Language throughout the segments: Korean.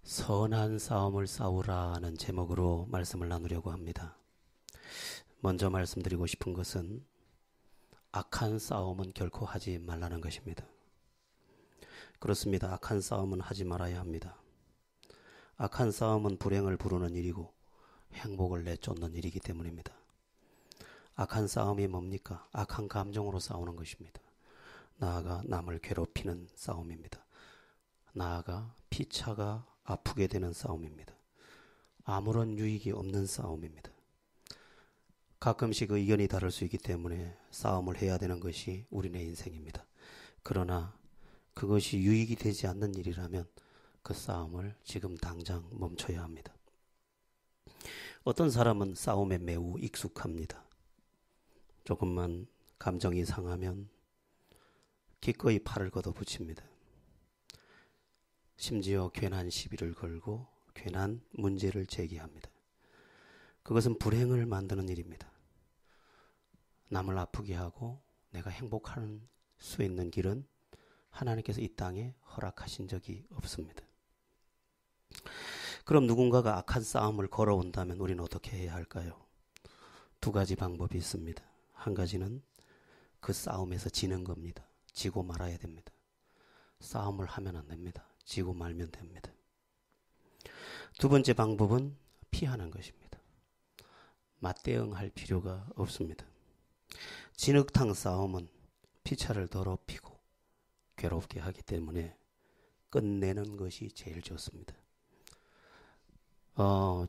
선한 싸움을 싸우라는 제목으로 말씀을 나누려고 합니다. 먼저 말씀드리고 싶은 것은 악한 싸움은 결코 하지 말라는 것입니다. 그렇습니다. 악한 싸움은 하지 말아야 합니다. 악한 싸움은 불행을 부르는 일이고 행복을 내쫓는 일이기 때문입니다. 악한 싸움이 뭡니까? 악한 감정으로 싸우는 것입니다. 나아가 남을 괴롭히는 싸움입니다. 나아가 피차가 아프게 되는 싸움입니다. 아무런 유익이 없는 싸움입니다. 가끔씩 의견이 다를 수 있기 때문에 싸움을 해야 되는 것이 우리네 인생입니다. 그러나 그것이 유익이 되지 않는 일이라면 그 싸움을 지금 당장 멈춰야 합니다. 어떤 사람은 싸움에 매우 익숙합니다. 조금만 감정이 상하면 기꺼이 팔을 걷어붙입니다. 심지어 괜한 시비를 걸고 괜한 문제를 제기합니다. 그것은 불행을 만드는 일입니다. 남을 아프게 하고 내가 행복할 수 있는 길은 하나님께서 이 땅에 허락하신 적이 없습니다. 그럼 누군가가 악한 싸움을 걸어온다면 우리는 어떻게 해야 할까요? 두 가지 방법이 있습니다. 한 가지는 그 싸움에서 지는 겁니다. 지고 말아야 됩니다. 싸움을 하면 안 됩니다. 지고 말면 됩니다. 두 번째 방법은 피하는 것입니다. 맞대응할 필요가 없습니다. 진흙탕 싸움은 피차를 더럽히고 괴롭게 하기 때문에 끝내는 것이 제일 좋습니다.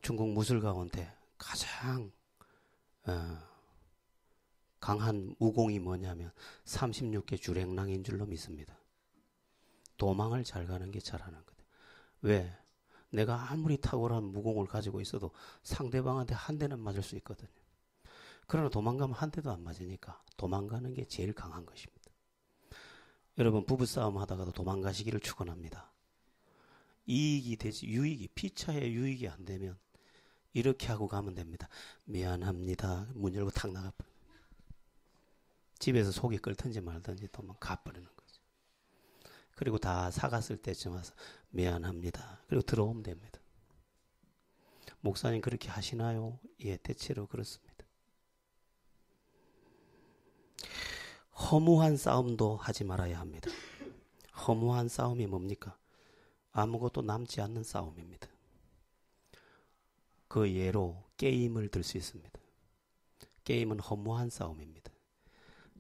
중국 무술 가운데 가장 강한 무공이 뭐냐면 36개 주랭랑인 줄로 믿습니다. 도망을 잘 가는 게 잘하는 거다. 왜? 내가 아무리 탁월한 무공을 가지고 있어도 상대방한테 한 대는 맞을 수 있거든요. 그러나 도망가면 한 대도 안 맞으니까 도망가는 게 제일 강한 것입니다. 여러분 부부싸움 하다가도 도망가시기를 축원합니다. 이익이 되지 유익이 피차의 유익이 안 되면 이렇게 하고 가면 됩니다. 미안합니다. 문 열고 탁 나가버려. 집에서 속이 끓든지 말든지 도망가버리는 거죠. 그리고 다 사갔을 때쯤 와서 미안합니다. 그리고 들어오면 됩니다. 목사님 그렇게 하시나요? 예, 대체로 그렇습니다. 허무한 싸움도 하지 말아야 합니다. 허무한 싸움이 뭡니까? 아무것도 남지 않는 싸움입니다. 그 예로 게임을 들 수 있습니다. 게임은 허무한 싸움입니다.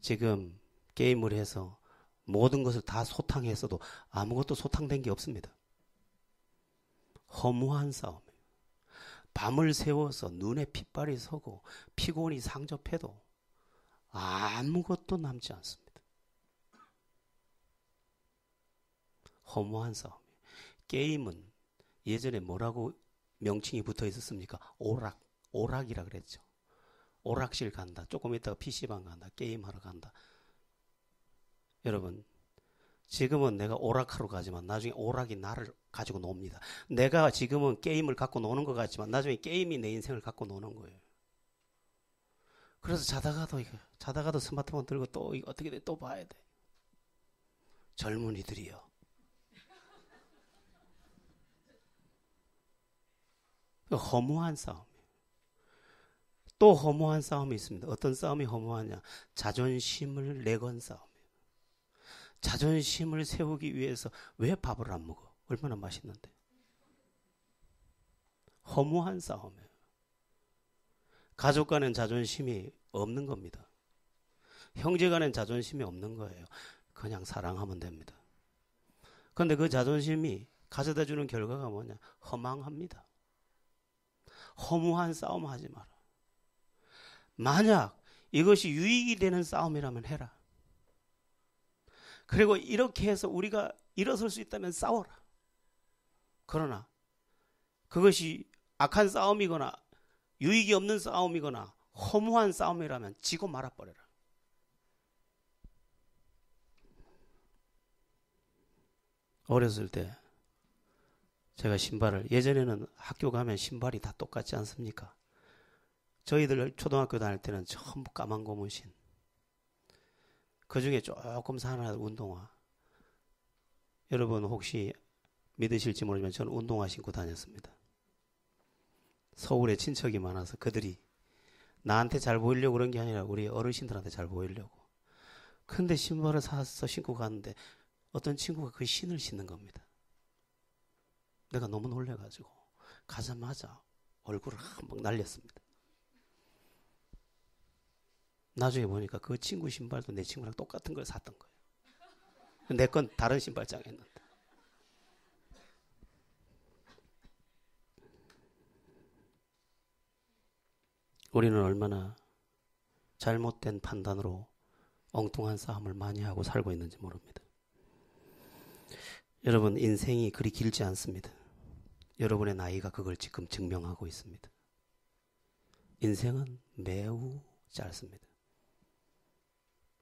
지금 게임을 해서 모든 것을 다 소탕했어도 아무것도 소탕된 게 없습니다. 허무한 싸움이에요. 밤을 새워서 눈에 핏발이 서고 피곤이 상접해도 아무것도 남지 않습니다. 허무한 싸움이에요. 게임은 예전에 뭐라고 명칭이 붙어 있었습니까? 오락이라 그랬죠. 오락실 간다. 조금 있다가 PC방 간다. 게임하러 간다. 여러분 지금은 내가 오락하러 가지만 나중에 오락이 나를 가지고 놉니다. 내가 지금은 게임을 갖고 노는 것 같지만 나중에 게임이 내 인생을 갖고 노는 거예요. 그래서 자다가도 스마트폰 들고 또 어떻게 돼? 또 봐야 돼. 젊은이들이요. 허무한 싸움이에요. 또 허무한 싸움이 있습니다. 어떤 싸움이 허무하냐? 자존심을 내건 싸움. 자존심을 세우기 위해서 왜 밥을 안 먹어? 얼마나 맛있는데. 허무한 싸움이에요. 가족 간엔 자존심이 없는 겁니다. 형제 간엔 자존심이 없는 거예요. 그냥 사랑하면 됩니다. 그런데 그 자존심이 가져다 주는 결과가 뭐냐? 허망합니다. 허무한 싸움 하지 마라. 만약 이것이 유익이 되는 싸움이라면 해라. 그리고 이렇게 해서 우리가 일어설 수 있다면 싸워라. 그러나 그것이 악한 싸움이거나 유익이 없는 싸움이거나 허무한 싸움이라면 지고 말아버려라. 어렸을 때 제가 신발을 예전에는 학교 가면 신발이 다 똑같지 않습니까? 저희들 초등학교 다닐 때는 전부 까만 고무신. 그 중에 조금 사나운 운동화. 여러분 혹시 믿으실지 모르지만 저는 운동화 신고 다녔습니다. 서울에 친척이 많아서 그들이 나한테 잘 보이려고 그런 게 아니라 우리 어르신들한테 잘 보이려고. 근데 신발을 사서 신고 갔는데 어떤 친구가 그 신을 신는 겁니다. 내가 너무 놀래가지고 가자마자 얼굴을 한번 날렸습니다. 나중에 보니까 그 친구 신발도 내 친구랑 똑같은 걸 샀던 거예요. 내 건 다른 신발장에 있는데. 우리는 얼마나 잘못된 판단으로 엉뚱한 싸움을 많이 하고 살고 있는지 모릅니다. 여러분, 인생이 그리 길지 않습니다. 여러분의 나이가 그걸 지금 증명하고 있습니다. 인생은 매우 짧습니다.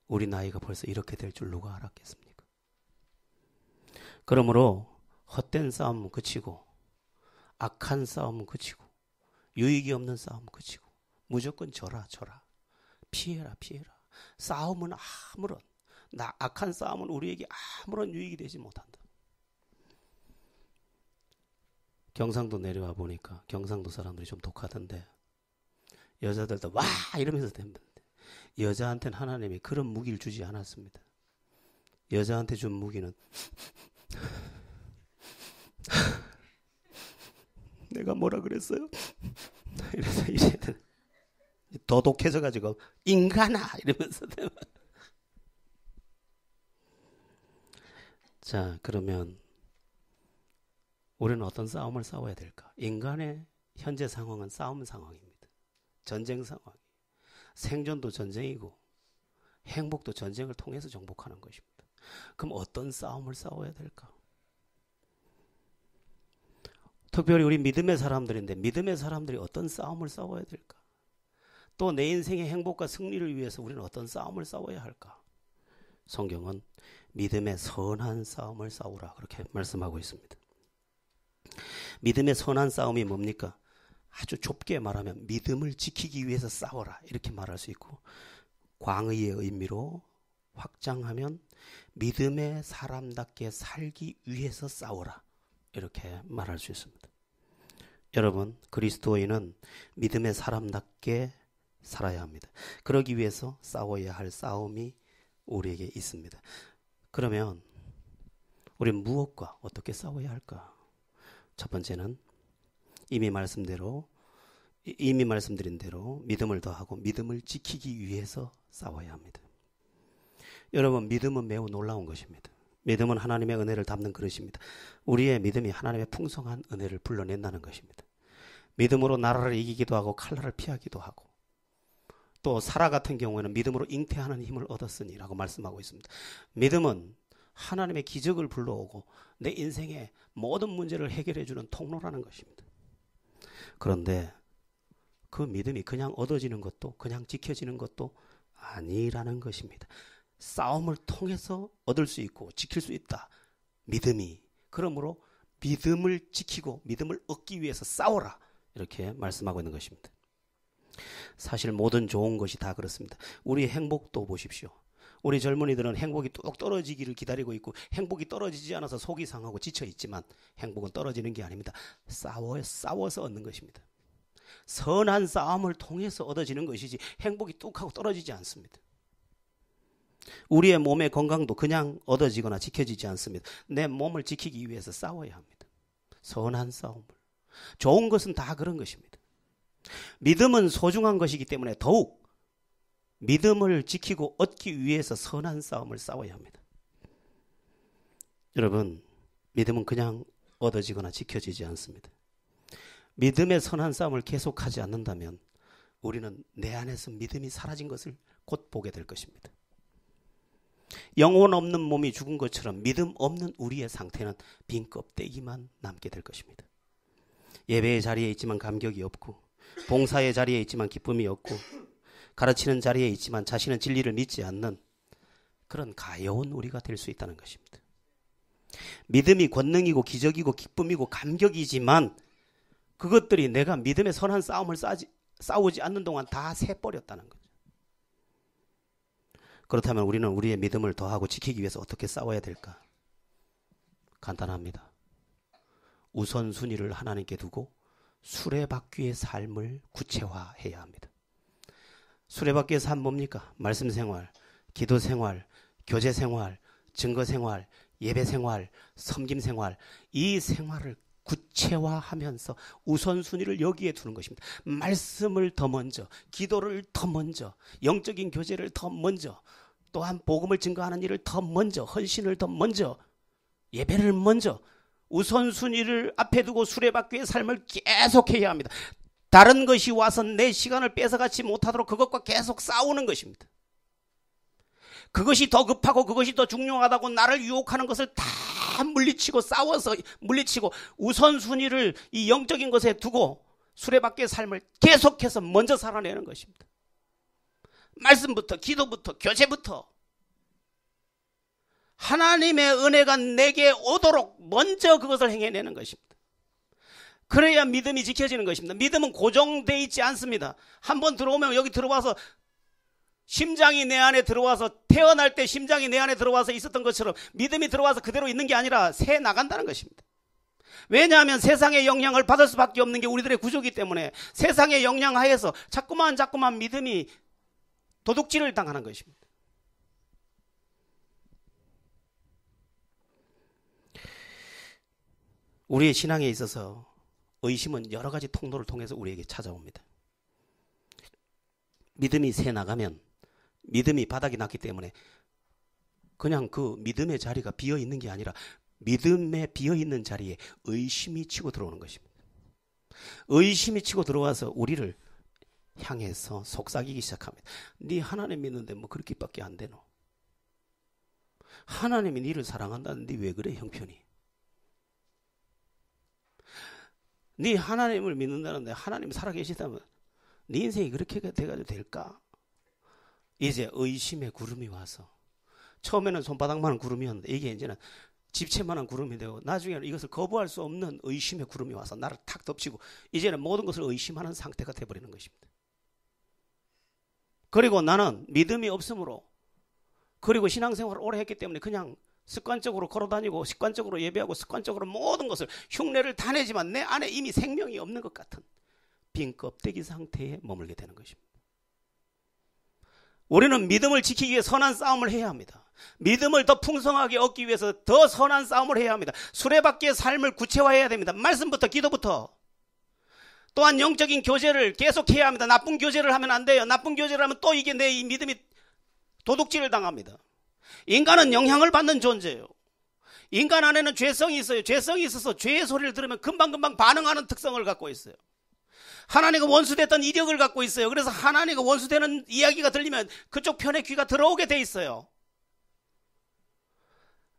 우리 나이가 벌써 이렇게 될 줄 누가 알았겠습니까? 그러므로 헛된 싸움은 그치고, 악한 싸움은 그치고, 유익이 없는 싸움은 그치고, 무조건 져라 피해라. 싸움은 악한 싸움은 우리에게 아무런 유익이 되지 못한다. 경상도 내려와 보니까 경상도 사람들이 좀 독하던데, 여자들도 와 이러면서 댔는데 여자한테는 하나님이 그런 무기를 주지 않았습니다. 여자한테 준 무기는 내가 뭐라 그랬어요? 이래서 이제는 더 독해져가지고 인간아 이러면서 자, 그러면 우리는 어떤 싸움을 싸워야 될까? 인간의 현재 상황은 싸움 상황입니다. 전쟁 상황. 생존도 전쟁이고 행복도 전쟁을 통해서 정복하는 것입니다. 그럼 어떤 싸움을 싸워야 될까? 특별히 우리 믿음의 사람들인데 믿음의 사람들이 어떤 싸움을 싸워야 될까? 또 내 인생의 행복과 승리를 위해서 우리는 어떤 싸움을 싸워야 할까? 성경은 믿음의 선한 싸움을 싸우라 그렇게 말씀하고 있습니다. 믿음의 선한 싸움이 뭡니까? 아주 좁게 말하면 믿음을 지키기 위해서 싸워라 이렇게 말할 수 있고, 광의의 의미로 확장하면 믿음의 사람답게 살기 위해서 싸워라 이렇게 말할 수 있습니다. 여러분, 그리스도인은 믿음의 사람답게 살아야 합니다. 그러기 위해서 싸워야 할 싸움이 우리에게 있습니다. 그러면 우리는 무엇과 어떻게 싸워야 할까? 첫 번째는 이미 말씀드린 대로 믿음을 더하고 믿음을 지키기 위해서 싸워야 합니다. 여러분, 믿음은 매우 놀라운 것입니다. 믿음은 하나님의 은혜를 담는 그릇입니다. 우리의 믿음이 하나님의 풍성한 은혜를 불러낸다는 것입니다. 믿음으로 나라를 이기기도 하고 칼날을 피하기도 하고, 또 사라 같은 경우에는 믿음으로 잉태하는 힘을 얻었으니 라고 말씀하고 있습니다. 믿음은 하나님의 기적을 불러오고 내 인생의 모든 문제를 해결해주는 통로라는 것입니다. 그런데 그 믿음이 그냥 얻어지는 것도 그냥 지켜지는 것도 아니라는 것입니다. 싸움을 통해서 얻을 수 있고 지킬 수 있다. 믿음이. 그러므로 믿음을 지키고 믿음을 얻기 위해서 싸워라. 이렇게 말씀하고 있는 것입니다. 사실 모든 좋은 것이 다 그렇습니다. 우리의 행복도 보십시오. 우리 젊은이들은 행복이 뚝 떨어지기를 기다리고 있고 행복이 떨어지지 않아서 속이 상하고 지쳐있지만 행복은 떨어지는 게 아닙니다. 싸워서 얻는 것입니다. 선한 싸움을 통해서 얻어지는 것이지 행복이 뚝 하고 떨어지지 않습니다. 우리의 몸의 건강도 그냥 얻어지거나 지켜지지 않습니다. 내 몸을 지키기 위해서 싸워야 합니다. 선한 싸움을. 좋은 것은 다 그런 것입니다. 믿음은 소중한 것이기 때문에 더욱 믿음을 지키고 얻기 위해서 선한 싸움을 싸워야 합니다. 여러분, 믿음은 그냥 얻어지거나 지켜지지 않습니다. 믿음의 선한 싸움을 계속하지 않는다면 우리는 내 안에서 믿음이 사라진 것을 곧 보게 될 것입니다. 영혼 없는 몸이 죽은 것처럼 믿음 없는 우리의 상태는 빈 껍데기만 남게 될 것입니다. 예배의 자리에 있지만 감격이 없고, 봉사의 자리에 있지만 기쁨이 없고, 가르치는 자리에 있지만 자신은 진리를 믿지 않는 그런 가여운 우리가 될 수 있다는 것입니다. 믿음이 권능이고 기적이고 기쁨이고 감격이지만 그것들이 내가 믿음의 선한 싸움을 싸우지 않는 동안 다 새버렸다는 거죠. 그렇다면 우리는 우리의 믿음을 더하고 지키기 위해서 어떻게 싸워야 될까? 간단합니다. 우선순위를 하나님께 두고 수레바퀴의 삶을 구체화해야 합니다. 수레바퀴의 삶 뭡니까? 말씀 생활, 기도 생활, 교제 생활, 증거 생활, 예배 생활, 섬김 생활, 이 생활을 구체화하면서 우선순위를 여기에 두는 것입니다. 말씀을 더 먼저, 기도를 더 먼저, 영적인 교제를 더 먼저, 또한 복음을 증거하는 일을 더 먼저, 헌신을 더 먼저, 예배를 먼저, 우선순위를 앞에 두고 수레바퀴의 삶을 계속해야 합니다. 다른 것이 와서 내 시간을 뺏어가지 못하도록 그것과 계속 싸우는 것입니다. 그것이 더 급하고 그것이 더 중요하다고 나를 유혹하는 것을 다 물리치고 싸워서 물리치고 우선순위를 이 영적인 것에 두고 수레바퀴의 삶을 계속해서 먼저 살아내는 것입니다. 말씀부터, 기도부터, 교제부터 하나님의 은혜가 내게 오도록 먼저 그것을 행해내는 것입니다. 그래야 믿음이 지켜지는 것입니다. 믿음은 고정되어 있지 않습니다. 한번 들어오면 여기 들어와서 심장이 내 안에 들어와서 태어날 때 심장이 내 안에 들어와서 있었던 것처럼 믿음이 들어와서 그대로 있는 게 아니라 새 나간다는 것입니다. 왜냐하면 세상의 영향을 받을 수밖에 없는 게 우리들의 구조이기 때문에 세상의 영향 하에서 자꾸만 믿음이 도둑질을 당하는 것입니다. 우리의 신앙에 있어서 의심은 여러 가지 통로를 통해서 우리에게 찾아옵니다. 믿음이 새 나가면 믿음이 바닥이 났기 때문에 그냥 그 믿음의 자리가 비어 있는 게 아니라 믿음에 비어 있는 자리에 의심이 치고 들어오는 것입니다. 의심이 치고 들어와서 우리를 향해서 속삭이기 시작합니다. 네 하나님 믿는데 뭐 그렇게밖에 안 되노? 하나님이 네를 사랑한다는데 왜 그래 형편이? 네 하나님을 믿는다는데 하나님 살아계시다면 네 인생이 그렇게 돼가지고 될까? 이제 의심의 구름이 와서 처음에는 손바닥만한 구름이었는데 이게 이제는 집채만한 구름이 되고 나중에는 이것을 거부할 수 없는 의심의 구름이 와서 나를 탁 덮치고 이제는 모든 것을 의심하는 상태가 되어버리는 것입니다. 그리고 나는 믿음이 없으므로 그리고 신앙생활을 오래 했기 때문에 그냥 습관적으로 걸어다니고 습관적으로 예배하고 습관적으로 모든 것을 흉내를 다 내지만 내 안에 이미 생명이 없는 것 같은 빈 껍데기 상태에 머물게 되는 것입니다. 우리는 믿음을 지키기 위해 선한 싸움을 해야 합니다. 믿음을 더 풍성하게 얻기 위해서 더 선한 싸움을 해야 합니다. 수레바퀴의 삶을 구체화해야 됩니다. 말씀부터 기도부터. 또한 영적인 교제를 계속해야 합니다. 나쁜 교제를 하면 안 돼요. 나쁜 교제를 하면 또 이게 내 이 믿음이 도둑질을 당합니다. 인간은 영향을 받는 존재예요. 인간 안에는 죄성이 있어요. 죄성이 있어서 죄의 소리를 들으면 금방금방 반응하는 특성을 갖고 있어요. 하나님과 원수됐던 이력을 갖고 있어요. 그래서 하나님과 원수되는 이야기가 들리면 그쪽 편에 귀가 들어오게 돼 있어요.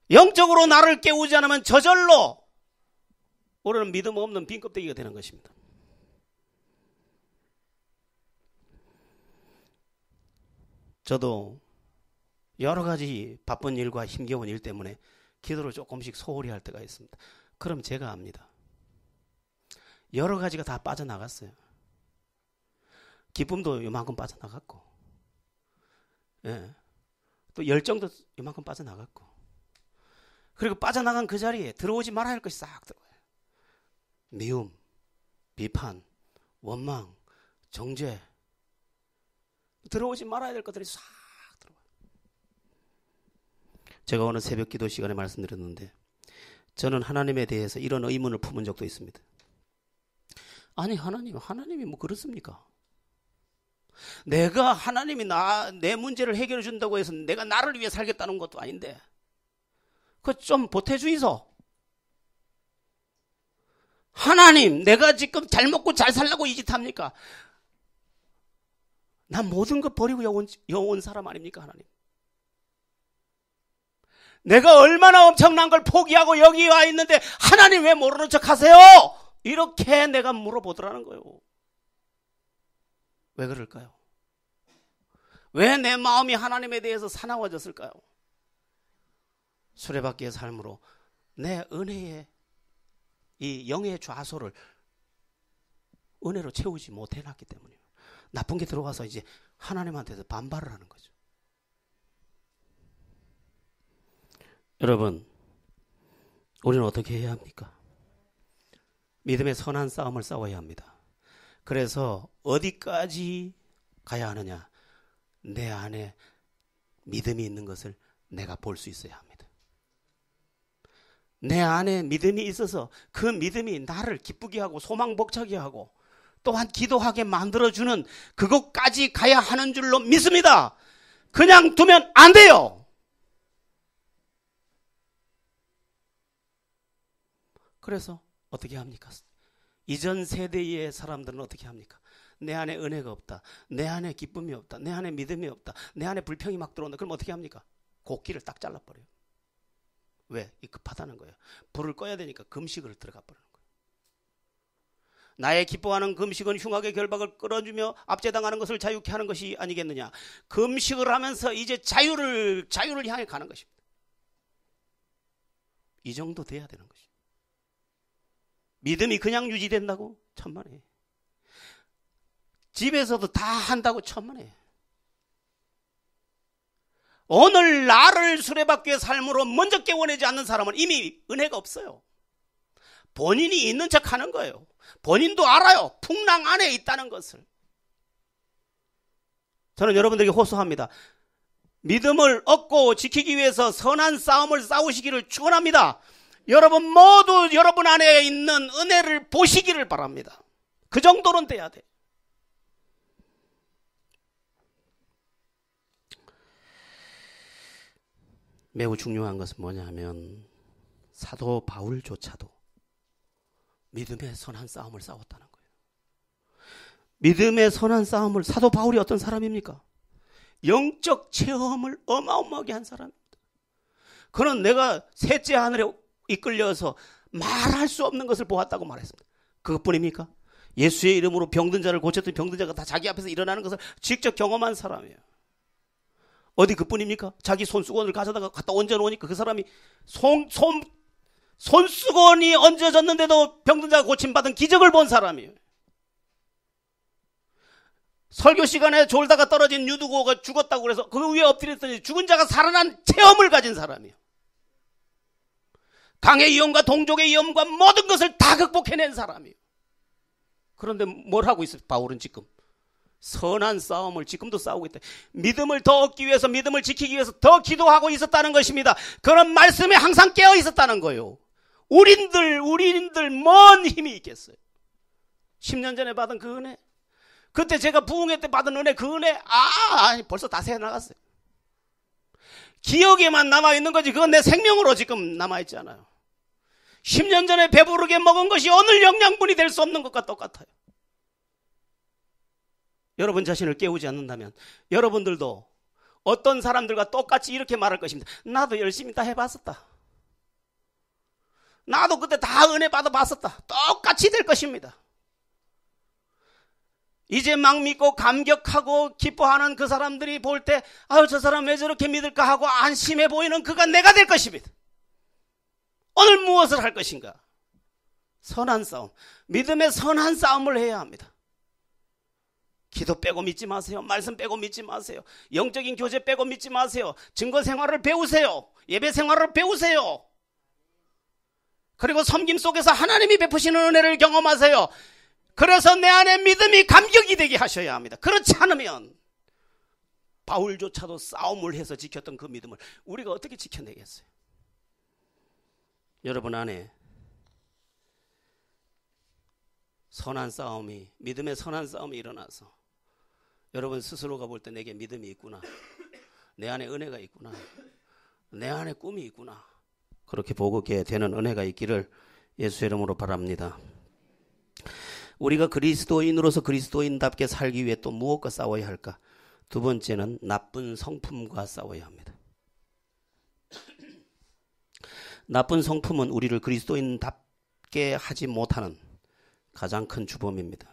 영적으로 나를 깨우지 않으면 저절로 우리는 믿음 없는 빈 껍데기가 되는 것입니다. 저도 여러 가지 바쁜 일과 힘겨운 일 때문에 기도를 조금씩 소홀히 할 때가 있습니다. 그럼 제가 압니다. 여러 가지가 다 빠져나갔어요. 기쁨도 요만큼 빠져나갔고, 예. 또 열정도 요만큼 빠져나갔고, 그리고 빠져나간 그 자리에 들어오지 말아야 할 것이 싹 들어와요. 미움, 비판, 원망, 정죄, 들어오지 말아야 될 것들이 싹 들어와요. 제가 오늘 새벽 기도 시간에 말씀드렸는데 저는 하나님에 대해서 이런 의문을 품은 적도 있습니다. 아니 하나님이 뭐 그렇습니까? 내가 하나님이 내 문제를 해결해 준다고 해서 내가 나를 위해 살겠다는 것도 아닌데 그거 좀 보태주이소. 하나님 내가 지금 잘 먹고 잘 살라고 이 짓 합니까? 난 모든 것 버리고 영원 사람 아닙니까 하나님? 내가 얼마나 엄청난 걸 포기하고 여기 와 있는데 하나님 왜 모르는 척 하세요? 이렇게 내가 물어보더라는 거예요. 왜 그럴까요? 왜 내 마음이 하나님에 대해서 사나워졌을까요? 수레바퀴의 삶으로 내 은혜의 이 영의 좌소를 은혜로 채우지 못해놨기 때문이에요. 나쁜 게 들어와서 이제 하나님한테서 반발을 하는 거죠. 여러분, 우리는 어떻게 해야 합니까? 믿음의 선한 싸움을 싸워야 합니다. 그래서 어디까지 가야 하느냐? 내 안에 믿음이 있는 것을 내가 볼 수 있어야 합니다. 내 안에 믿음이 있어서 그 믿음이 나를 기쁘게 하고 소망 벅차게 하고 또한 기도하게 만들어주는 그것까지 가야 하는 줄로 믿습니다. 그냥 두면 안 돼요. 그래서 어떻게 합니까? 이전 세대의 사람들은 어떻게 합니까? 내 안에 은혜가 없다. 내 안에 기쁨이 없다. 내 안에 믿음이 없다. 내 안에 불평이 막 들어온다. 그럼 어떻게 합니까? 곡기를 딱 잘라버려요. 왜? 급하다는 거예요. 불을 꺼야 되니까 금식을 들어가 버리는 거예요. 나의 기뻐하는 금식은 흉악의 결박을 끌어주며 압제당하는 것을 자유케 하는 것이 아니겠느냐. 금식을 하면서 이제 자유를 향해 가는 것입니다. 이 정도 돼야 되는 것입니다. 믿음이 그냥 유지된다고? 천만에. 집에서도 다 한다고? 천만에. 오늘 나를 수레바퀴의 삶으로 먼저 깨워내지 않는 사람은 이미 은혜가 없어요. 본인이 있는 척 하는 거예요. 본인도 알아요. 풍랑 안에 있다는 것을. 저는 여러분들에게 호소합니다. 믿음을 얻고 지키기 위해서 선한 싸움을 싸우시기를 축원합니다. 여러분 모두 여러분 안에 있는 은혜를 보시기를 바랍니다. 그 정도는 돼야 돼. 매우 중요한 것은 뭐냐 하면 사도 바울조차도 믿음의 선한 싸움을 싸웠다는 거예요. 믿음의 선한 싸움을, 사도 바울이 어떤 사람입니까? 영적 체험을 어마어마하게 한 사람입니다. 그는 내가 셋째 하늘에 이끌려서 말할 수 없는 것을 보았다고 말했습니다. 그것뿐입니까? 예수의 이름으로 병든 자를 고쳤던 병든 자가 다 자기 앞에서 일어나는 것을 직접 경험한 사람이에요. 어디 그뿐입니까? 자기 손수건을 가져다가 갖다 얹어놓으니까 그 사람이 손수건이 얹어졌는데도 병든 자가 고침받은 기적을 본 사람이에요. 설교 시간에 졸다가 떨어진 유두고가 죽었다고 그래서 그 위에 엎드렸더니 죽은 자가 살아난 체험을 가진 사람이에요. 강의 위험과 동족의 위험과 모든 것을 다 극복해낸 사람이에요. 그런데 뭘 하고 있어요? 바울은 지금 선한 싸움을 지금도 싸우고 있다. 믿음을 더 얻기 위해서, 믿음을 지키기 위해서 더 기도하고 있었다는 것입니다. 그런 말씀에 항상 깨어 있었다는 거예요. 우린들 뭔 힘이 있겠어요? 10년 전에 받은 그 은혜, 그때 제가 부흥회 때 받은 은혜, 그 은혜 벌써 다 새어 나갔어요. 기억에만 남아있는 거지 그건 내 생명으로 지금 남아있지 않아요. 10년 전에 배부르게 먹은 것이 오늘 영양분이 될 수 없는 것과 똑같아요. 여러분 자신을 깨우지 않는다면 여러분들도 어떤 사람들과 똑같이 이렇게 말할 것입니다. 나도 열심히 다 해봤었다. 나도 그때 다 은혜 받아봤었다. 똑같이 될 것입니다. 이제 막 믿고 감격하고 기뻐하는 그 사람들이 볼 때 저 사람 왜 저렇게 믿을까 하고 안심해 보이는 그가 내가 될 것입니다. 오늘 무엇을 할 것인가? 선한 싸움, 믿음의 선한 싸움을 해야 합니다. 기도 빼고 믿지 마세요. 말씀 빼고 믿지 마세요. 영적인 교제 빼고 믿지 마세요. 증거 생활을 배우세요. 예배 생활을 배우세요. 그리고 섬김 속에서 하나님이 베푸시는 은혜를 경험하세요. 그래서 내 안에 믿음이 감격이 되게 하셔야 합니다. 그렇지 않으면 바울조차도 싸움을 해서 지켰던 그 믿음을 우리가 어떻게 지켜내겠어요? 여러분 안에 선한 싸움이, 믿음의 선한 싸움이 일어나서 여러분 스스로가 볼 때 내게 믿음이 있구나, 내 안에 은혜가 있구나, 내 안에 꿈이 있구나, 그렇게 보게 되는 은혜가 있기를 예수의 이름으로 바랍니다. 우리가 그리스도인으로서 그리스도인답게 살기 위해 또 무엇과 싸워야 할까? 두 번째는 나쁜 성품과 싸워야 합니다. 나쁜 성품은 우리를 그리스도인답게 하지 못하는 가장 큰 주범입니다.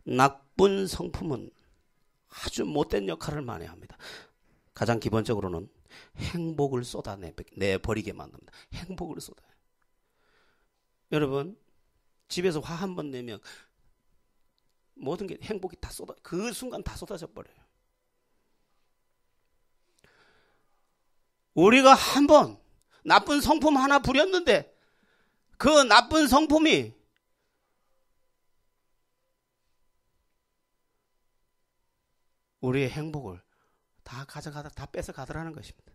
나쁜 성품은 아주 못된 역할을 많이 합니다. 가장 기본적으로는 행복을 쏟아내버리게 만듭니다. 행복을 쏟아요. 여러분 집에서 화 한 번 내면 모든 게 행복이 다 그 순간 다 쏟아져 버려요. 우리가 한 번 나쁜 성품 하나 부렸는데 그 나쁜 성품이 우리의 행복을 다 가져가다, 다 뺏어가더라는 것입니다.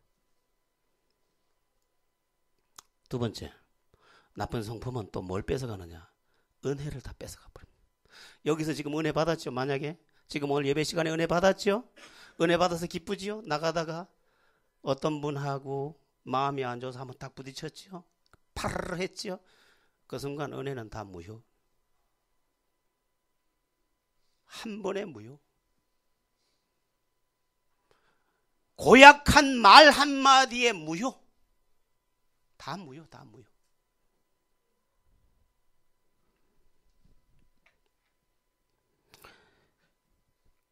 두 번째, 나쁜 성품은 또 뭘 뺏어가느냐? 은혜를 다 뺏어가 버립니다. 여기서 지금 은혜 받았죠? 만약에 지금 오늘 예배 시간에 은혜 받았죠? 은혜 받아서 기쁘지요? 나가다가 어떤 분하고 마음이 안 좋아서 한번 딱 부딪혔죠? 파르르 했죠? 그 순간 은혜는 다 무효. 한 번에 무효. 고약한 말 한마디에 무효. 다 무효, 다 무효.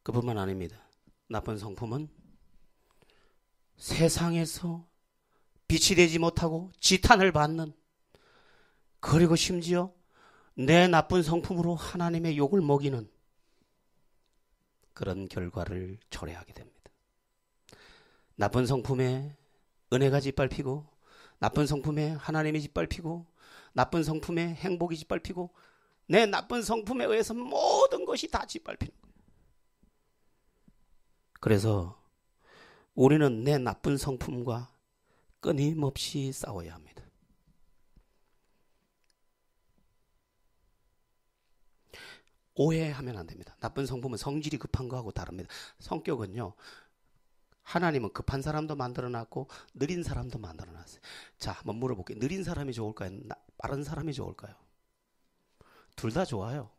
그뿐만 아닙니다. 나쁜 성품은 세상에서 빛이 되지 못하고 지탄을 받는, 그리고 심지어 내 나쁜 성품으로 하나님의 욕을 먹이는 그런 결과를 초래하게 됩니다. 나쁜 성품에 은혜가 짓밟히고, 나쁜 성품에 하나님이 짓밟히고, 나쁜 성품에 행복이 짓밟히고, 내 나쁜 성품에 의해서 모든 것이 다 짓밟히는 거예요. 그래서 우리는 내 나쁜 성품과 끊임없이 싸워야 합니다. 오해하면 안 됩니다. 나쁜 성품은 성질이 급한 거하고 다릅니다. 성격은요, 하나님은 급한 사람도 만들어놨고 느린 사람도 만들어놨어요. 자, 한번 물어볼게요. 느린 사람이 좋을까요? 빠른 사람이 좋을까요? 둘 다 좋아요.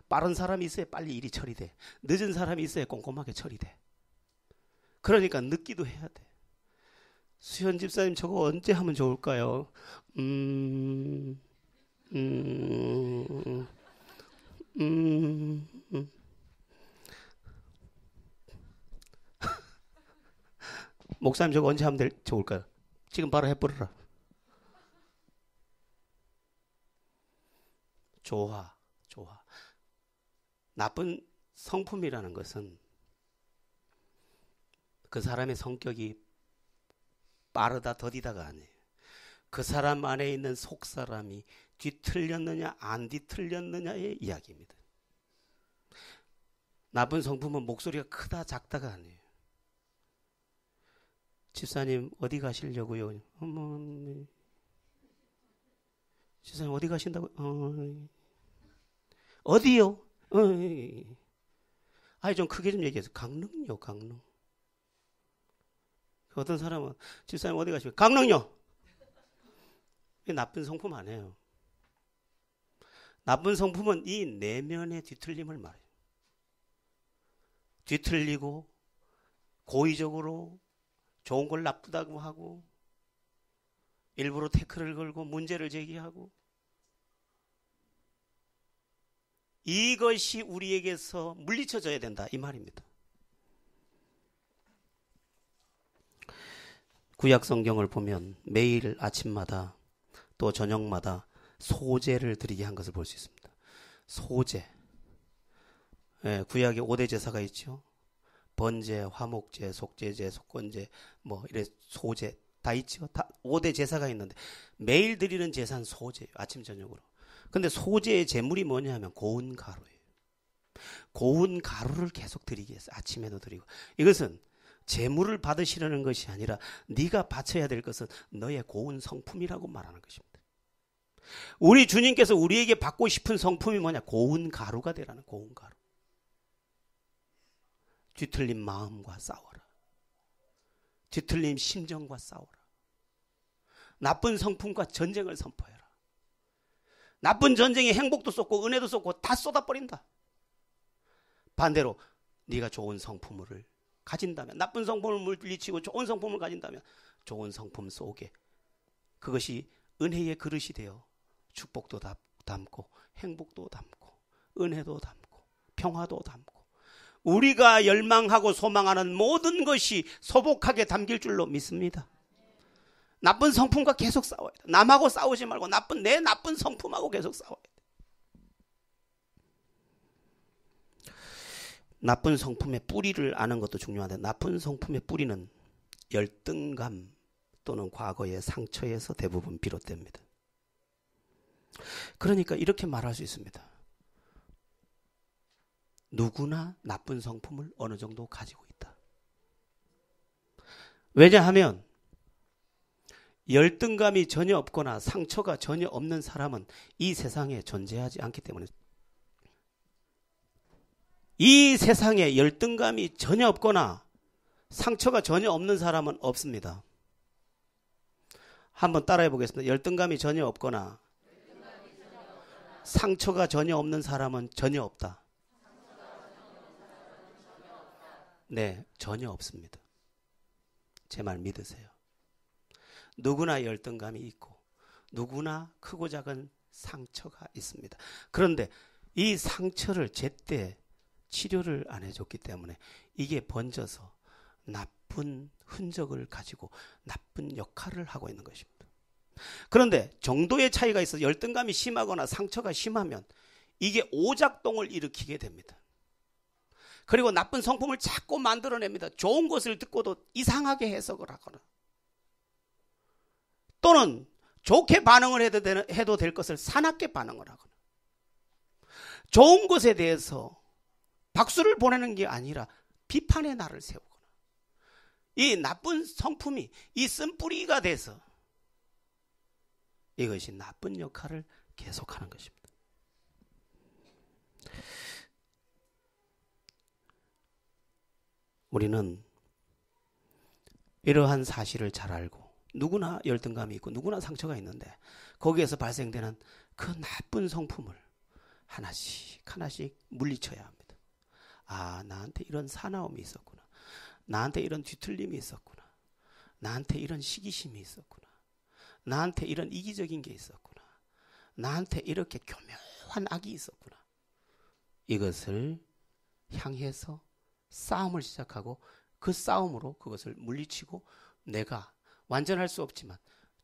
빠른 사람이 있어야 빨리 일이 처리돼. 늦은 사람이 있어야 꼼꼼하게 처리돼. 그러니까 늦기도 해야 돼. 수현 집사님, 저거 언제 하면 좋을까요? 목사님, 저거 언제 하면 좋을까요? 지금 바로 해버려라. 좋아. 나쁜 성품이라는 것은 그 사람의 성격이 빠르다 더디다가 아니에요. 그 사람 안에 있는 속사람이 뒤틀렸느냐 안 뒤틀렸느냐의 이야기입니다. 나쁜 성품은 목소리가 크다 작다가 아니에요. 집사님 어디 가시려고요? 집사님 어디 가신다고? 어디요? 아니 좀 크게 좀 얘기해서. 강릉요, 강릉. 어떤 사람은 집사님 어디 가시면 강릉요. 이게 나쁜 성품 아니에요. 나쁜 성품은 이 내면의 뒤틀림을 말해요. 뒤틀리고 고의적으로 좋은 걸 나쁘다고 하고 일부러 태클을 걸고 문제를 제기하고, 이것이 우리에게서 물리쳐져야 된다, 이 말입니다. 구약 성경을 보면 매일 아침마다 또 저녁마다 소제를 드리게 한 것을 볼 수 있습니다. 소제. 구약에 5대 제사가 있죠. 번제, 화목제, 속죄제, 속건제, 뭐 이래 소제 다 있죠. 다 5대 제사가 있는데 매일 드리는 제사는 소제예요. 아침 저녁으로. 근데 소제의 제물이 뭐냐 하면 고운 가루예요. 고운 가루를 계속 드리게 했어요. 아침에도 드리고. 이것은 제물을 받으시려는 것이 아니라 네가 바쳐야 될 것은 너의 고운 성품이라고 말하는 것입니다. 우리 주님께서 우리에게 받고 싶은 성품이 뭐냐? 고운 가루가 되라는, 고운 가루. 뒤틀린 마음과 싸워라. 뒤틀린 심정과 싸워라. 나쁜 성품과 전쟁을 선포해라. 나쁜 전쟁에 행복도 쏟고 은혜도 쏟고 다 쏟아버린다. 반대로 네가 좋은 성품을 가진다면, 나쁜 성품을 물리치고 좋은 성품을 가진다면 좋은 성품 속에 그것이 은혜의 그릇이 되어 축복도 담고 행복도 담고 은혜도 담고 평화도 담고 우리가 열망하고 소망하는 모든 것이 소복하게 담길 줄로 믿습니다. 나쁜 성품과 계속 싸워야 돼. 남하고 싸우지 말고 내 나쁜 성품하고 계속 싸워야 돼. 나쁜 성품의 뿌리를 아는 것도 중요한데, 나쁜 성품의 뿌리는 열등감 또는 과거의 상처에서 대부분 비롯됩니다. 그러니까 이렇게 말할 수 있습니다. 누구나 나쁜 성품을 어느 정도 가지고 있다. 왜냐하면 열등감이 전혀 없거나 상처가 전혀 없는 사람은 이 세상에 존재하지 않기 때문에, 이 세상에 열등감이 전혀 없거나 상처가 전혀 없는 사람은 없습니다. 한번 따라해 보겠습니다. 열등감이 전혀 없거나 상처가 전혀 없는 사람은 전혀 없다. 네, 전혀 없습니다. 제 말 믿으세요. 누구나 열등감이 있고 누구나 크고 작은 상처가 있습니다. 그런데 이 상처를 제때 치료를 안 해줬기 때문에 이게 번져서 나쁜 흔적을 가지고 나쁜 역할을 하고 있는 것입니다. 그런데 정도의 차이가 있어서 열등감이 심하거나 상처가 심하면 이게 오작동을 일으키게 됩니다. 그리고 나쁜 성품을 자꾸 만들어냅니다. 좋은 것을 듣고도 이상하게 해석을 하거나, 또는 좋게 반응을 해도 될 것을 사납게 반응을 하거나, 좋은 것에 대해서 박수를 보내는 게 아니라 비판의 날을 세우거나, 이 나쁜 성품이 이 쓴뿌리가 돼서 이것이 나쁜 역할을 계속하는 것입니다. 우리는 이러한 사실을 잘 알고 누구나 열등감이 있고 누구나 상처가 있는데 거기에서 발생되는 그 나쁜 성품을 하나씩 하나씩 물리쳐야 합니다. 아, 나한테 이런 사나움이 있었구나. 나한테 이런 뒤틀림이 있었구나. 나한테 이런 시기심이 있었구나. 나한테 이런 이기적인 게 있었구나. 나한테 이렇게 교묘한 악이 있었구나. 이것을 향해서 싸움을 시작하고 그 싸움으로 그것을 물리치고 내가 완전할 수 없지만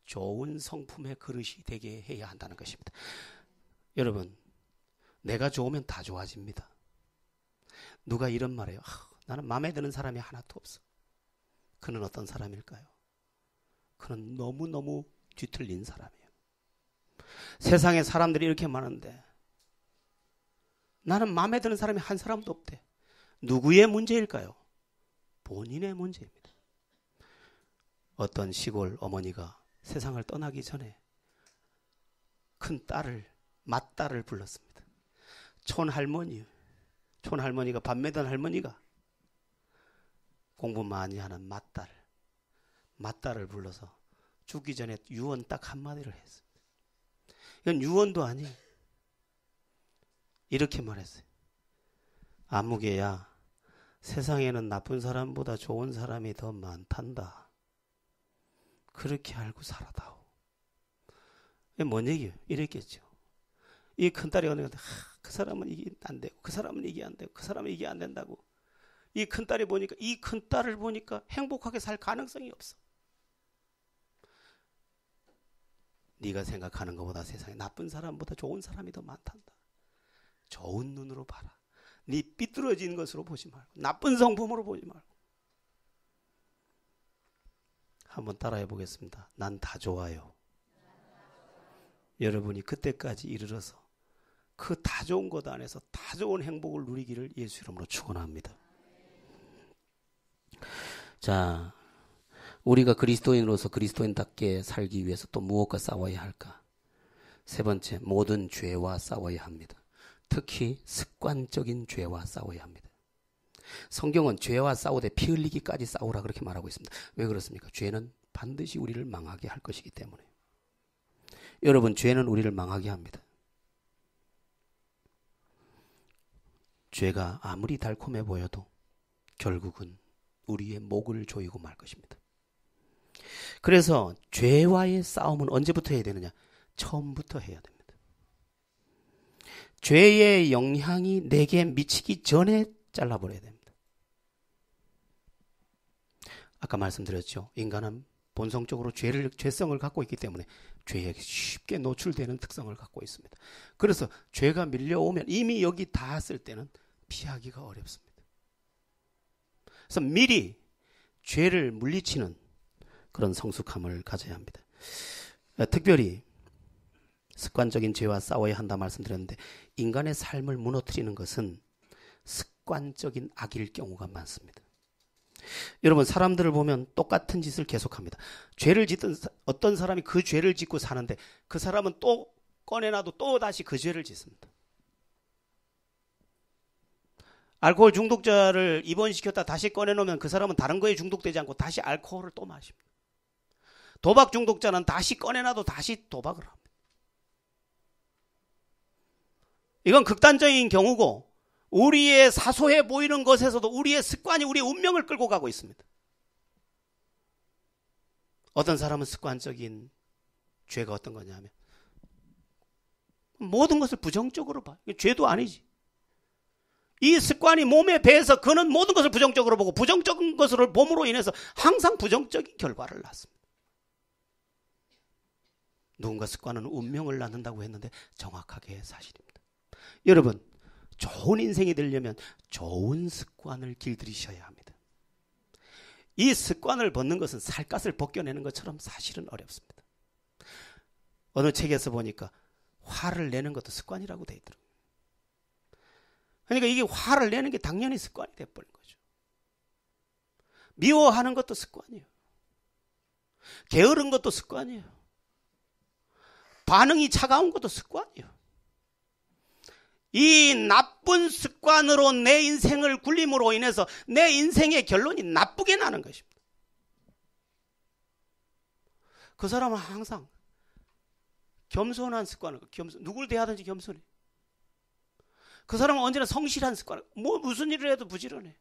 좋은 성품의 그릇이 되게 해야 한다는 것입니다. 여러분, 내가 좋으면 다 좋아집니다. 누가 이런 말해요. 나는 마음에 드는 사람이 하나도 없어. 그는 어떤 사람일까요? 그는 너무너무 뒤틀린 사람이에요. 세상에 사람들이 이렇게 많은데 나는 마음에 드는 사람이 한 사람도 없대. 누구의 문제일까요? 본인의 문제입니다. 어떤 시골 어머니가 세상을 떠나기 전에 큰 딸을, 맏딸을 불렀습니다. 촌할머니가 밥 매던 할머니가 공부 많이 하는 맏딸을 불러서 죽기 전에 유언 딱 한마디를 했습니다. 이건 유언도 아니에요. 이렇게 말했어요. 아무개야, 세상에는 나쁜 사람보다 좋은 사람이 더 많단다. 그렇게 알고 살아다오. 뭔 얘기예요? 이랬겠죠. 이 큰딸이 어느 데 그 사람은 이게 안 되고 그 사람은 이게 안 되고 그 사람은 이게 안 된다고. 이 큰딸을 보니까 행복하게 살 가능성이 없어. 네가 생각하는 것보다 세상에 나쁜 사람보다 좋은 사람이 더 많단다. 좋은 눈으로 봐라. 네 삐뚤어진 것으로 보지 말고 나쁜 성품으로 보지 말고. 한번 따라해 보겠습니다. 난 다 좋아요. 여러분이 그때까지 이르러서 그 다 좋은 것 안에서 다 좋은 행복을 누리기를 예수 이름으로 축원합니다. 자, 우리가 그리스도인으로서 그리스도인답게 살기 위해서 또 무엇과 싸워야 할까? 세 번째, 모든 죄와 싸워야 합니다. 특히 습관적인 죄와 싸워야 합니다. 성경은 죄와 싸우되 피 흘리기까지 싸우라 그렇게 말하고 있습니다. 왜 그렇습니까? 죄는 반드시 우리를 망하게 할 것이기 때문에. 여러분, 죄는 우리를 망하게 합니다. 죄가 아무리 달콤해 보여도 결국은 우리의 목을 조이고 말 것입니다. 그래서 죄와의 싸움은 언제부터 해야 되느냐? 처음부터 해야 됩니다. 죄의 영향이 내게 미치기 전에 잘라버려야 됩니다. 아까 말씀드렸죠. 인간은 본성적으로 죄성을 갖고 있기 때문에 죄에 쉽게 노출되는 특성을 갖고 있습니다. 그래서 죄가 밀려오면 이미 여기 닿았을 때는 피하기가 어렵습니다. 그래서 미리 죄를 물리치는 그런 성숙함을 가져야 합니다. 특별히 습관적인 죄와 싸워야 한다 말씀드렸는데 인간의 삶을 무너뜨리는 것은 습관적인 악일 경우가 많습니다. 여러분, 사람들을 보면 똑같은 짓을 계속합니다. 죄를 짓던 어떤 사람이 그 죄를 짓고 사는데 그 사람은 또 꺼내놔도 또 다시 그 죄를 짓습니다. 알코올 중독자를 입원시켰다 다시 꺼내놓으면 그 사람은 다른 거에 중독되지 않고 다시 알코올을 또 마십니다. 도박 중독자는 다시 꺼내놔도 다시 도박을 합니다. 이건 극단적인 경우고 우리의 사소해 보이는 것에서도 우리의 습관이 우리의 운명을 끌고 가고 있습니다. 어떤 사람은 습관적인 죄가 어떤 거냐면 모든 것을 부정적으로 봐요. 죄도 아니지. 이 습관이 몸에 배해서 그는 모든 것을 부정적으로 보고 부정적인 것을 봄으로 인해서 항상 부정적인 결과를 낳습니다. 누군가 습관은 운명을 낳는다고 했는데 정확하게 사실입니다. 여러분, 좋은 인생이 되려면 좋은 습관을 길들이셔야 합니다. 이 습관을 벗는 것은 살갗을 벗겨내는 것처럼 사실은 어렵습니다. 어느 책에서 보니까 화를 내는 것도 습관이라고 돼 있더라고요. 그러니까 이게 화를 내는 게 당연히 습관이 돼버린 거죠. 미워하는 것도 습관이에요. 게으른 것도 습관이에요. 반응이 차가운 것도 습관이에요. 이 나쁜 습관으로 내 인생을 굴림으로 인해서 내 인생의 결론이 나쁘게 나는 것입니다. 그 사람은 항상 겸손한 습관을, 누굴 대하든지 겸손해. 그 사람은 언제나 성실한 습관, 무슨 일을 해도 부지런해.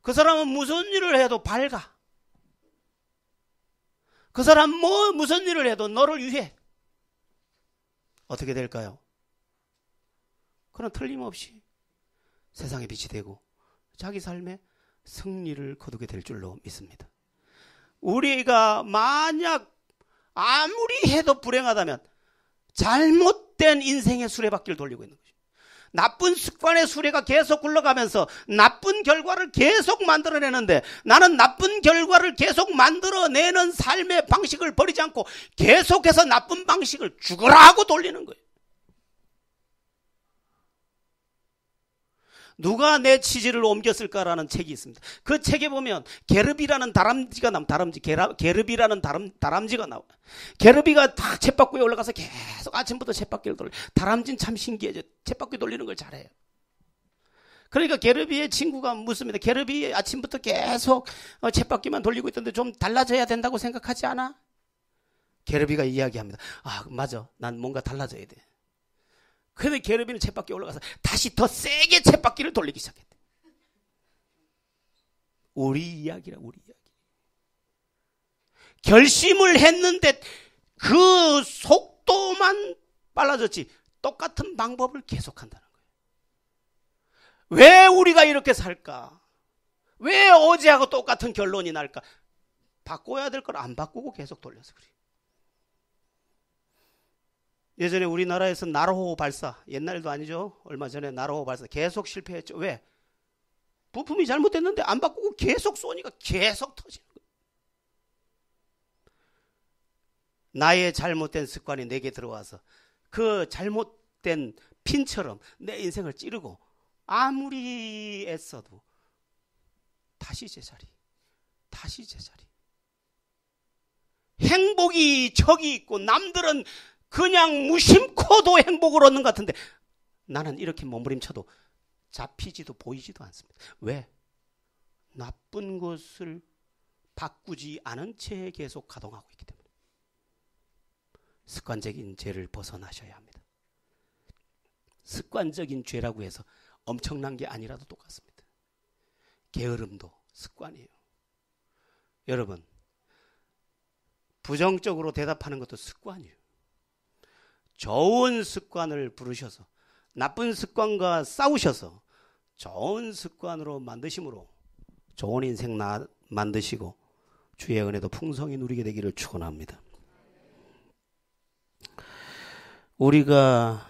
그 사람은 무슨 일을 해도 밝아. 그 사람은 무슨 일을 해도 너를 위해. 어떻게 될까요? 그는 틀림없이 세상의 빛이 되고 자기 삶에 승리를 거두게 될 줄로 믿습니다. 우리가 만약 아무리 해도 불행하다면 잘못된 인생의 수레바퀴를 돌리고 있는 것입니다. 나쁜 습관의 수레가 계속 굴러가면서 나쁜 결과를 계속 만들어내는데 나는 나쁜 결과를 계속 만들어내는 삶의 방식을 버리지 않고 계속해서 나쁜 방식을 죽어라 하고 돌리는 거예요. 누가 내 치질을 옮겼을까라는 책이 있습니다. 그 책에 보면 게르비라는 다람쥐가 게르비라는 다람쥐가 나와요. 게르비가 다 쳇바퀴에 올라가서 계속 아침부터 쳇바퀴를 돌려. 다람쥐는 참 신기해져. 쳇바퀴 돌리는 걸 잘해요. 그러니까 게르비의 친구가 묻습니다. 게르비 아침부터 계속 쳇바퀴만 돌리고 있던데 좀 달라져야 된다고 생각하지 않아? 게르비가 이야기합니다. 아, 맞아. 난 뭔가 달라져야 돼. 그런데 게르비는 쳇바퀴에 올라가서 다시 더 세게 쳇바퀴를 돌리기 시작했대. 우리 이야기라, 우리 이야기. 결심을 했는데 그 속도만 빨라졌지 똑같은 방법을 계속한다는 거예요. 왜 우리가 이렇게 살까? 왜 어제하고 똑같은 결론이 날까? 바꿔야 될 걸 안 바꾸고 계속 돌려서 그래요. 예전에 우리나라에서 나로호 발사, 옛날도 아니죠. 얼마 전에 나로호 발사 계속 실패했죠. 왜? 부품이 잘못됐는데 안 바꾸고 계속 쏘니까 계속 터지는 거예요. 나의 잘못된 습관이 내게 들어와서 그 잘못된 핀처럼 내 인생을 찌르고 아무리 애써도 다시 제자리, 다시 제자리. 행복이 저기 있고 남들은 그냥 무심코도 행복을 얻는 것 같은데 나는 이렇게 몸부림쳐도 잡히지도 보이지도 않습니다. 왜? 나쁜 것을 바꾸지 않은 채 계속 가동하고 있기 때문에. 습관적인 죄를 벗어나셔야 합니다. 습관적인 죄라고 해서 엄청난 게 아니라도 똑같습니다. 게으름도 습관이에요. 여러분, 부정적으로 대답하는 것도 습관이에요. 좋은 습관을 부르셔서 나쁜 습관과 싸우셔서 좋은 습관으로 만드심으로 좋은 인생 만드시고 주의 은혜도 풍성히 누리게 되기를 축원합니다. 우리가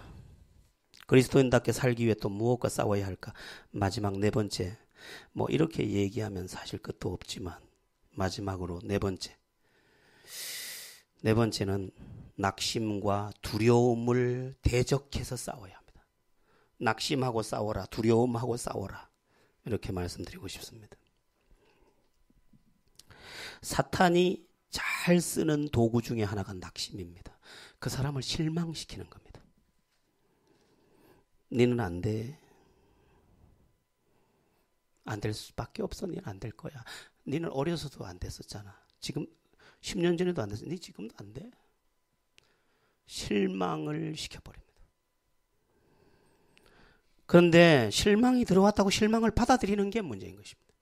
그리스도인답게 살기 위해 또 무엇과 싸워야 할까? 마지막 네 번째, 이렇게 얘기하면 사실 끝도 없지만 마지막으로 네 번째는 낙심과 두려움을 대적해서 싸워야 합니다. 낙심하고 싸워라. 두려움하고 싸워라. 이렇게 말씀드리고 싶습니다. 사탄이 잘 쓰는 도구 중에 하나가 낙심입니다. 그 사람을 실망시키는 겁니다. 너는 안 돼. 안 될 수밖에 없어. 너는 안 될 거야. 너는 어려서도 안 됐었잖아. 지금 10년 전에도 안 됐어. 너 지금도 안 돼. 실망을 시켜버립니다. 그런데 실망이 들어왔다고 실망을 받아들이는 게 문제인 것입니다.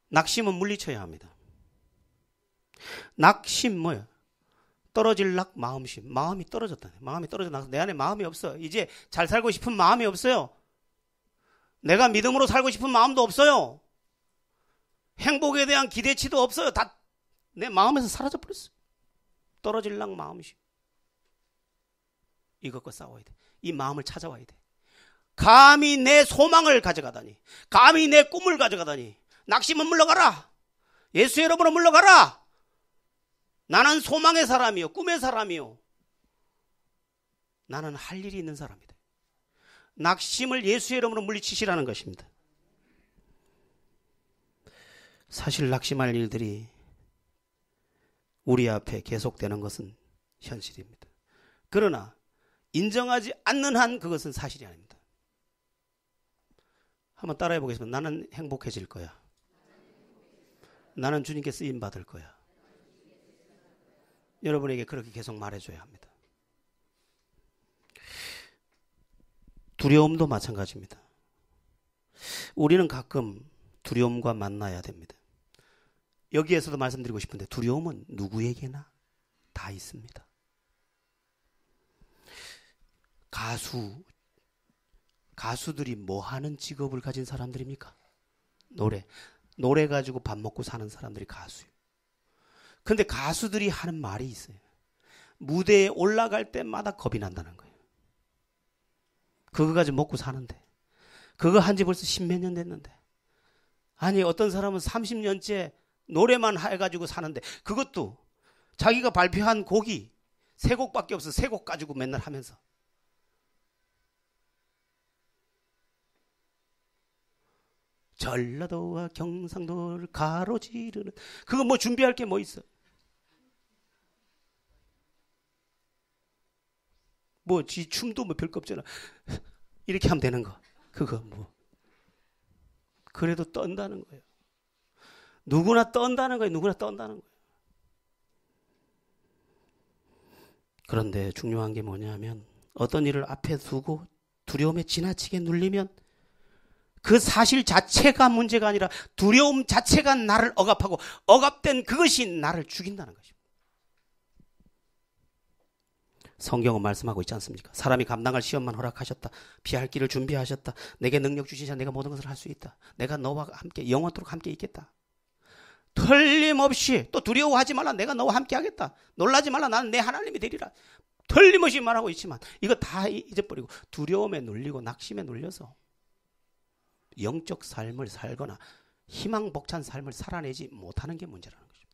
낙심은 물리쳐야 합니다. 낙심 뭐예요? 떨어질락 마음심. 마음이 떨어졌다. 마음이 떨어져. 내 안에 마음이 없어. 이제 잘 살고 싶은 마음이 없어요. 내가 믿음으로 살고 싶은 마음도 없어요. 행복에 대한 기대치도 없어요. 다 내 마음에서 사라져버렸어요. 떨어질락 마음심. 이것과 싸워야 돼. 이 마음을 찾아와야 돼. 감히 내 소망을 가져가다니. 감히 내 꿈을 가져가다니. 낙심은 물러가라. 예수 여러분은 물러가라. 나는 소망의 사람이요. 꿈의 사람이요. 나는 할 일이 있는 사람이다. 낙심을 예수 여러분으로 물리치시라는 것입니다. 사실 낙심할 일들이 우리 앞에 계속되는 것은 현실입니다. 그러나 인정하지 않는 한 그것은 사실이 아닙니다. 한번 따라해 보겠습니다. 나는 행복해질 거야. 나는 주님께 쓰임 받을 거야. 여러분에게 그렇게 계속 말해줘야 합니다. 두려움도 마찬가지입니다. 우리는 가끔 두려움과 만나야 됩니다. 여기에서도 말씀드리고 싶은데 두려움은 누구에게나 다 있습니다. 가수들이 뭐 하는 직업을 가진 사람들입니까? 노래 가지고 밥 먹고 사는 사람들이 가수예요. 근데 가수들이 하는 말이 있어요. 무대에 올라갈 때마다 겁이 난다는 거예요. 그거 가지고 먹고 사는데. 그거 한지 벌써 10몇 년 됐는데. 아니 어떤 사람은 30년째 노래만 해가지고 사는데 그것도 자기가 발표한 곡이 3곡밖에 없어. 3곡 가지고 맨날 하면서. 전라도와 경상도를 가로지르는 그거 뭐 준비할 게 뭐 있어? 뭐 지 춤도 뭐 별거 없잖아. 이렇게 하면 되는 거. 그거 뭐 그래도 떤다는 거예요. 누구나 떤다는 거예요. 누구나 떤다는 거예요. 그런데 중요한 게 뭐냐면 어떤 일을 앞에 두고 두려움에 지나치게 눌리면 그 사실 자체가 문제가 아니라 두려움 자체가 나를 억압하고 억압된 그것이 나를 죽인다는 것입니다. 성경은 말씀하고 있지 않습니까? 사람이 감당할 시험만 허락하셨다. 피할 길을 준비하셨다. 내게 능력 주시자 내가 모든 것을 할 수 있다. 내가 너와 함께 영원토록 함께 있겠다. 틀림없이 또 두려워하지 말라. 내가 너와 함께 하겠다. 놀라지 말라. 나는 내 하나님이 되리라. 틀림없이 말하고 있지만 이거 다 잊어버리고 두려움에 눌리고 낙심에 눌려서 영적 삶을 살거나 희망 벅찬 삶을 살아내지 못하는 게 문제라는 거죠.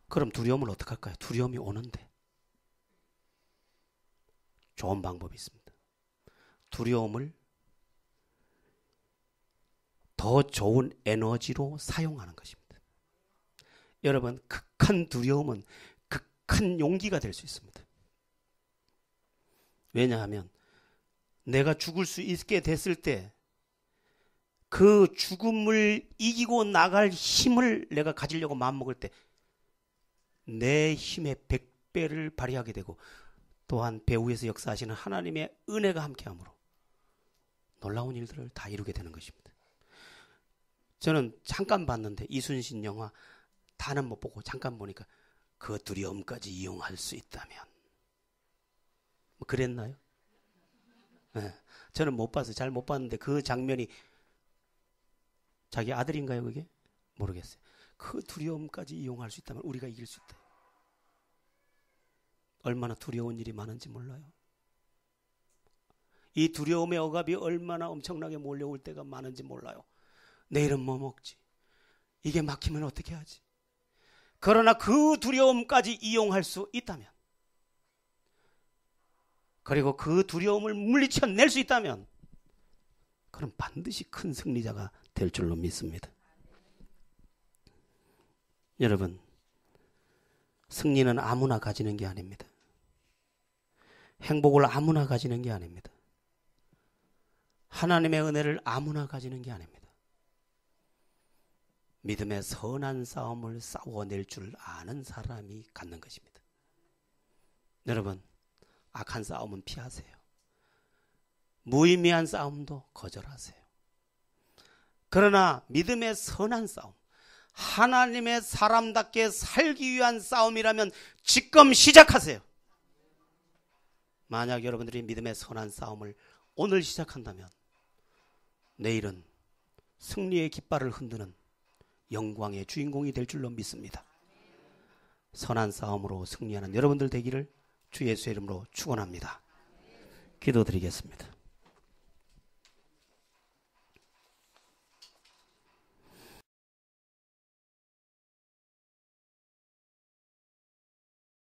그럼 두려움을 어떻게 할까요? 두려움이 오는데 좋은 방법이 있습니다. 두려움을 더 좋은 에너지로 사용하는 것입니다. 여러분, 극한 두려움은 극한 용기가 될 수 있습니다. 왜냐하면 내가 죽을 수 있게 됐을 때 그 죽음을 이기고 나갈 힘을 내가 가지려고 마음먹을 때 내 힘의 100배를 발휘하게 되고 또한 배후에서 역사하시는 하나님의 은혜가 함께함으로 놀라운 일들을 다 이루게 되는 것입니다. 저는 잠깐 봤는데 이순신 영화 다는 못 보고 잠깐 보니까 그 두려움까지 이용할 수 있다면 뭐 그랬나요? 네, 저는 못 봤어요. 잘 못 봤는데 그 장면이 자기 아들인가요 그게? 모르겠어요. 그 두려움까지 이용할 수 있다면 우리가 이길 수 있다. 얼마나 두려운 일이 많은지 몰라요. 이 두려움의 억압이 얼마나 엄청나게 몰려올 때가 많은지 몰라요. 내일은 뭐 먹지? 이게 막히면 어떻게 하지? 그러나 그 두려움까지 이용할 수 있다면 그리고 그 두려움을 물리쳐낼 수 있다면 그럼 반드시 큰 승리자가 될 줄로 믿습니다. 여러분, 승리는 아무나 가지는 게 아닙니다. 행복을 아무나 가지는 게 아닙니다. 하나님의 은혜를 아무나 가지는 게 아닙니다. 믿음의 선한 싸움을 싸워낼 줄 아는 사람이 갖는 것입니다. 여러분, 악한 싸움은 피하세요. 무의미한 싸움도 거절하세요. 그러나 믿음의 선한 싸움, 하나님의 사람답게 살기 위한 싸움이라면 지금 시작하세요. 만약 여러분들이 믿음의 선한 싸움을 오늘 시작한다면 내일은 승리의 깃발을 흔드는 영광의 주인공이 될 줄로 믿습니다. 선한 싸움으로 승리하는 여러분들 되기를 주 예수의 이름으로 축원합니다. 기도드리겠습니다.